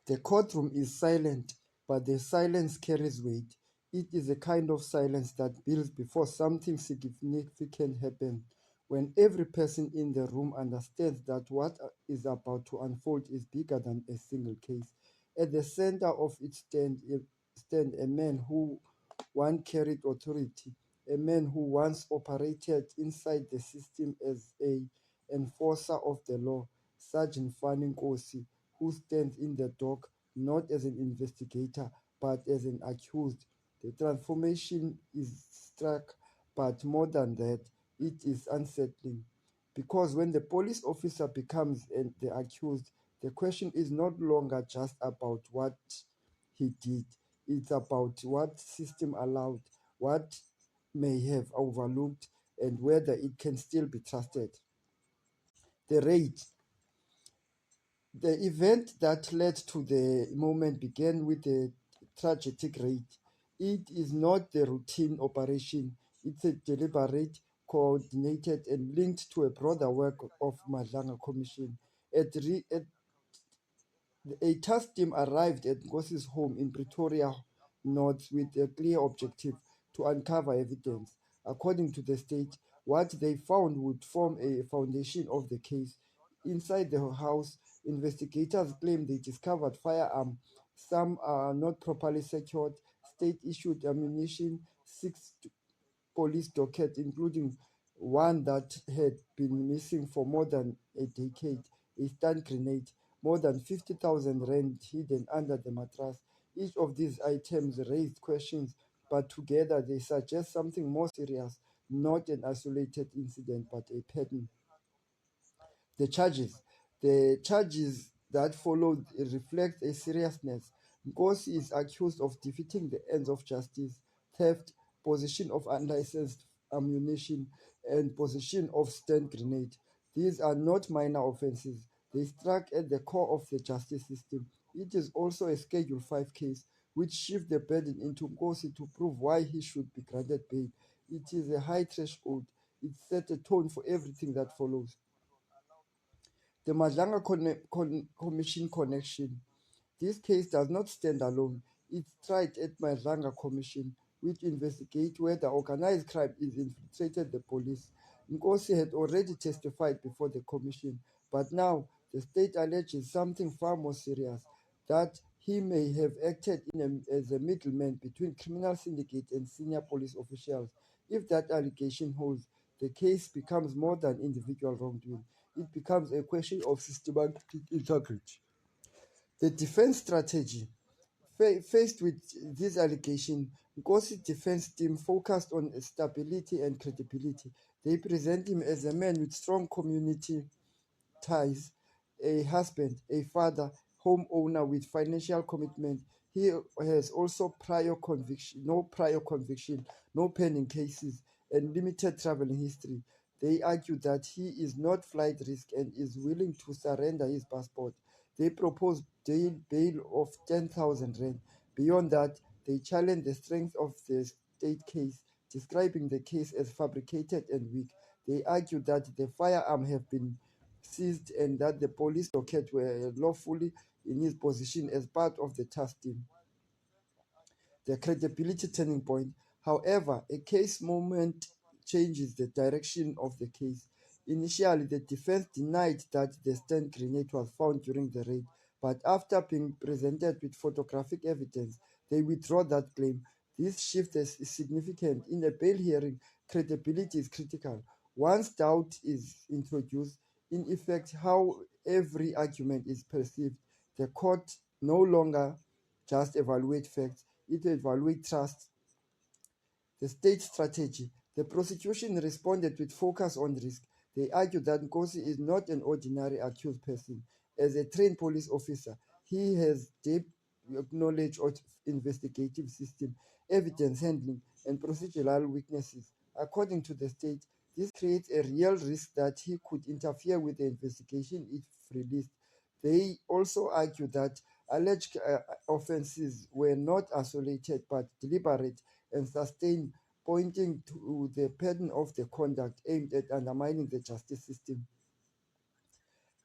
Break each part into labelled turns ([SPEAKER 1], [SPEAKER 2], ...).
[SPEAKER 1] The courtroom is silent, but the silence carries weight. It is a kind of silence that builds before something significant happens. When every person in the room understands that what is about to unfold is bigger than a single case. At the center of it stand a man who once carried authority, a man who once operated inside the system as a enforcer of the law, Sergeant Fanny Nkosi, who stands in the dock not as an investigator but as an accused. The transformation is stark, but more than that, it is unsettling. Because when the police officer becomes the accused, the question is no longer just about what he did, it's about what system allowed, what may have overlooked, and whether it can still be trusted. The raid. The event that led to the moment began with a tragic raid. It is not the routine operation, it's a deliberate, coordinated, and linked to a broader work of Madlanga Commission. A task team arrived at Nkosi's home in Pretoria North with a clear objective to uncover evidence. According to the state, what they found would form a foundation of the case. Inside the house, investigators claim they discovered firearms. Some are not properly secured, state-issued ammunition, six police docket, including one that had been missing for more than a decade, a stun grenade, more than 50,000 rand hidden under the mattress. Each of these items raised questions, but together they suggest something more serious, not an isolated incident, but a pattern. The charges. The charges that followed reflect a seriousness. Nkosi is accused of defeating the ends of justice, theft, possession of unlicensed ammunition, and possession of stun grenade. These are not minor offenses. They strike at the core of the justice system. It is also a Schedule 5 case, which shifts the burden into Nkosi to prove why he should be granted bail. It is a high threshold. It sets a tone for everything that follows. The Madlanga Commission connection. This case does not stand alone. It's tried at Madlanga Commission, which investigates whether organized crime is infiltrated the police. Nkosi had already testified before the commission, but now the state alleges something far more serious, that he may have acted as a middleman between criminal syndicates and senior police officials. If that allegation holds, the case becomes more than individual wrongdoing. It becomes a question of systematic integrity. The defense strategy. Faced with this allegation, Nkosi's defense team focused on stability and credibility. They present him as a man with strong community ties, a husband, a father, homeowner with financial commitment. He has also prior conviction, no pending cases, and limited traveling history. They argue that he is not flight risk and is willing to surrender his passport. They propose bail of 10,000 rand. Beyond that, they challenge the strength of the state case, describing the case as fabricated and weak. They argue that the firearm have been seized and that the police docket were lawfully in his possession as part of the task team. The credibility turning point. However, a case moment changes the direction of the case. Initially, the defense denied that the stun grenade was found during the raid, but after being presented with photographic evidence, they withdraw that claim. This shift is significant. In a bail hearing, credibility is critical. Once doubt is introduced, in effect, how every argument is perceived, the court no longer just evaluate facts, it evaluates trust. The state strategy. The prosecution responded with focus on risk. They argued that Nkosi is not an ordinary accused person. As a trained police officer, he has deep knowledge of investigative system, evidence handling, and procedural weaknesses. According to the state, this creates a real risk that he could interfere with the investigation if released. They also argue that alleged offenses were not isolated but deliberate and sustained, pointing to the pattern of the conduct aimed at undermining the justice system.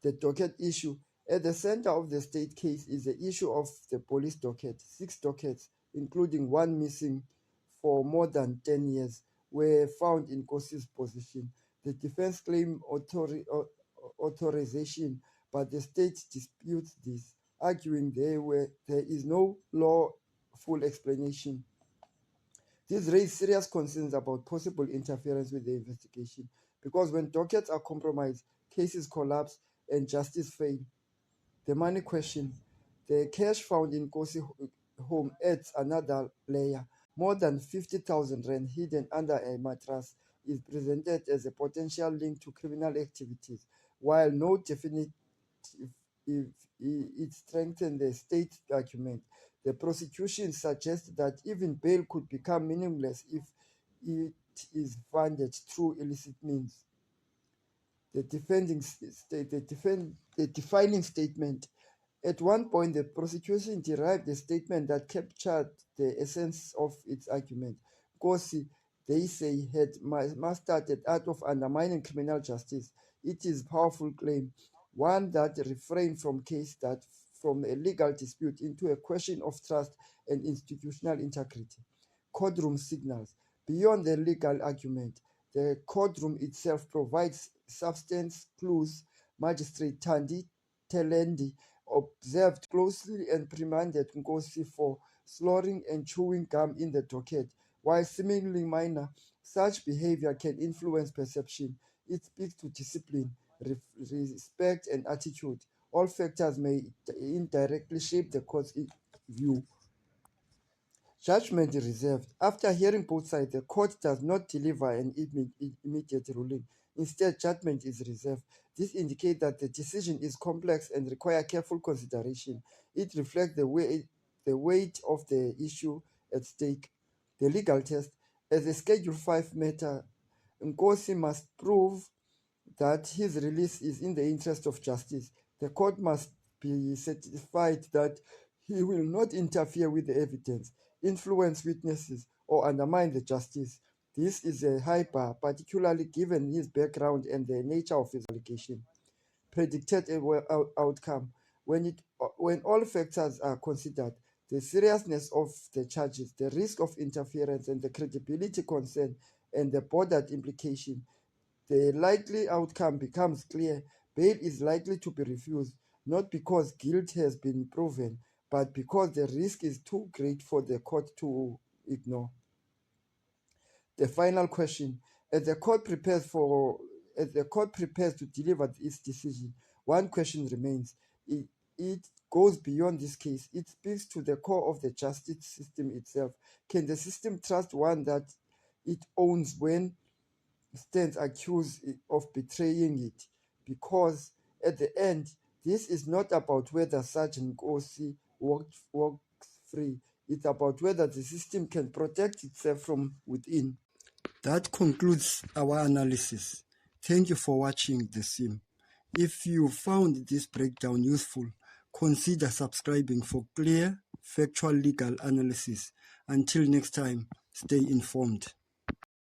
[SPEAKER 1] The docket issue. At the center of the state case is the issue of the police docket. 6 dockets, including one missing for more than 10 years, were found in Nkosi's possession. The defense claimed authorization, but the state disputes this, arguing there is no lawful explanation. This raised serious concerns about possible interference with the investigation, because when dockets are compromised, cases collapse and justice fails. The money question. The cash found in Nkosi's home adds another layer. More than 50,000 rand hidden under a mattress is presented as a potential link to criminal activities, while no definite if it strengthens the state argument. The prosecution suggests that even bail could become meaningless if it is funded through illicit means. The defining statement. At one point, the prosecution derived a statement that captured the essence of its argument. Nkosi, they say, had mastered the art of undermining criminal justice. It is a powerful claim, one that refrains from from a legal dispute into a question of trust and institutional integrity. Courtroom signals. Beyond the legal argument, the courtroom itself provides substance clues. Magistrate Thandi Telendi observed closely and reprimanded Nkosi for slurring and chewing gum in the docket. While seemingly minor, such behavior can influence perception. It speaks to discipline, respect, and attitude. All factors may indirectly shape the court's view. Judgment reserved. After hearing both sides, the court does not deliver an immediate ruling. Instead, judgment is reserved. This indicates that the decision is complex and requires careful consideration. It reflects the weight of the issue at stake. The legal test. As a Schedule 5 matter, Nkosi must prove that his release is in the interest of justice. The court must be certified that he will not interfere with the evidence, influence witnesses, or undermine the justice. This is a high bar, particularly given his background and the nature of his allegation. Predicted outcome. When all factors are considered, the seriousness of the charges, the risk of interference, and the credibility concern, and the border implication, the likely outcome becomes clear. Bail is likely to be refused, not because guilt has been proven, but because the risk is too great for the court to ignore. The final question. As the court prepares to deliver its decision, one question remains. It goes beyond this case. It speaks to the core of the justice system itself. Can the system trust one that it owns when stands accused of betraying it? Because at the end, this is not about whether Sergeant Nkosi walks free. It's about whether the system can protect itself from within. That concludes our analysis. Thank you for watching The Sim. If you found this breakdown useful, consider subscribing for clear, factual legal analysis. Until next time, stay informed.